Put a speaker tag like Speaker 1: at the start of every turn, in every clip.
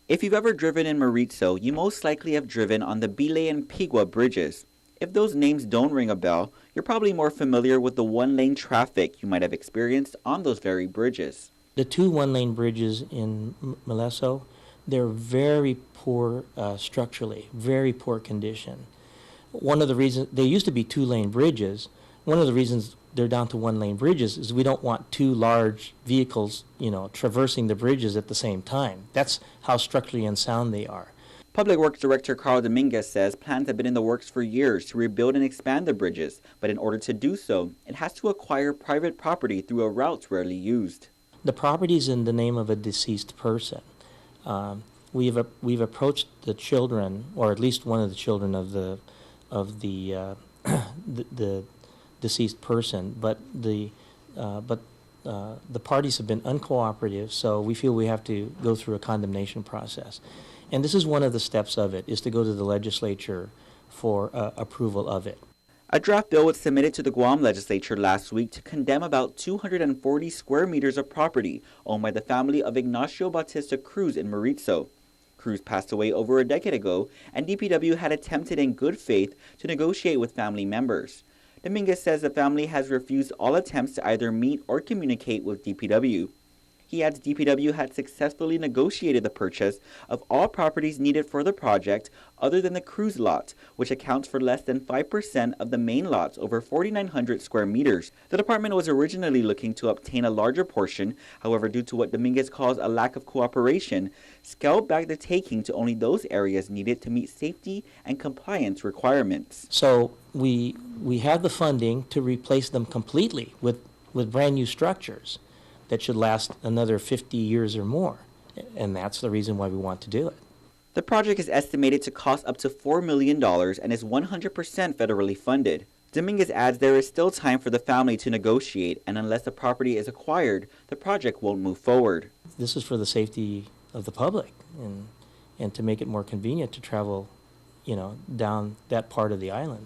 Speaker 1: If you've ever driven in Merizo, you most likely have driven on the Bile and Pigua bridges. If those names don't ring a bell, you're probably more familiar with the one-lane traffic you might have experienced on those very bridges.
Speaker 2: The two one-lane bridges in Merizo, they're very poor structurally, very poor condition. One of the reasons, they used to be two-lane bridges. One of the reasons they're down to one-lane bridges is we don't want two large vehicles, traversing the bridges at the same time. That's how structurally unsound they are.
Speaker 1: Public Works Director Carl Dominguez says plans have been in the works for years to rebuild and expand the bridges, but in order to do so, it has to acquire private property through a route rarely used.
Speaker 2: The property is in the name of a deceased person. We've approached the children, or at least one of the children of the the deceased person, but the parties have been uncooperative, so we feel we have to go through a condemnation process. And this is one of the steps of it, is to go to the legislature for approval of it.
Speaker 1: A draft bill was submitted to the Guam legislature last week to condemn about 240 square meters of property owned by the family of Ignacio Bautista Cruz in Merizo. Cruz passed away over a decade ago, and DPW had attempted in good faith to negotiate with family members. Dominguez says the family has refused all attempts to either meet or communicate with DPW. He adds DPW had successfully negotiated the purchase of all properties needed for the project other than the Cruz lot, which accounts for less than 5% of the main lots over 4,900 square meters. The department was originally looking to obtain a larger portion, however, due to what Dominguez calls a lack of cooperation, scaled back the taking to only those areas needed to meet safety and compliance requirements.
Speaker 2: So we have the funding to replace them completely with brand new structures that should last another 50 years or more, and that's the reason why we want to do it.
Speaker 1: The project is estimated to cost up to $4 million and is 100% federally funded. Dominguez adds there is still time for the family to negotiate, and unless the property is acquired, the project won't move forward.
Speaker 2: This is for the safety of the public and to make it more convenient to travel, down that part of the island.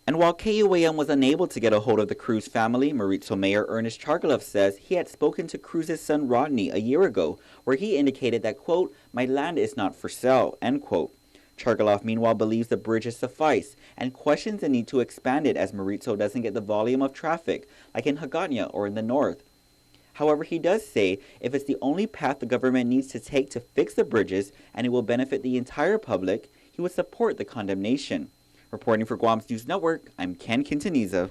Speaker 1: And while KUAM was unable to get a hold of the Cruz family, Merizo Mayor Ernest Chargaloff says he had spoken to Cruz's son Rodney a year ago, where he indicated that, quote, "my land is not for sale," end quote. Chargaloff, meanwhile, believes the bridges suffice and questions the need to expand it as Merizo doesn't get the volume of traffic like in Hagåtña or in the north. However, he does say if it's the only path the government needs to take to fix the bridges and it will benefit the entire public, he would support the condemnation. Reporting for Guam's News Network, I'm Ken Quintanilla.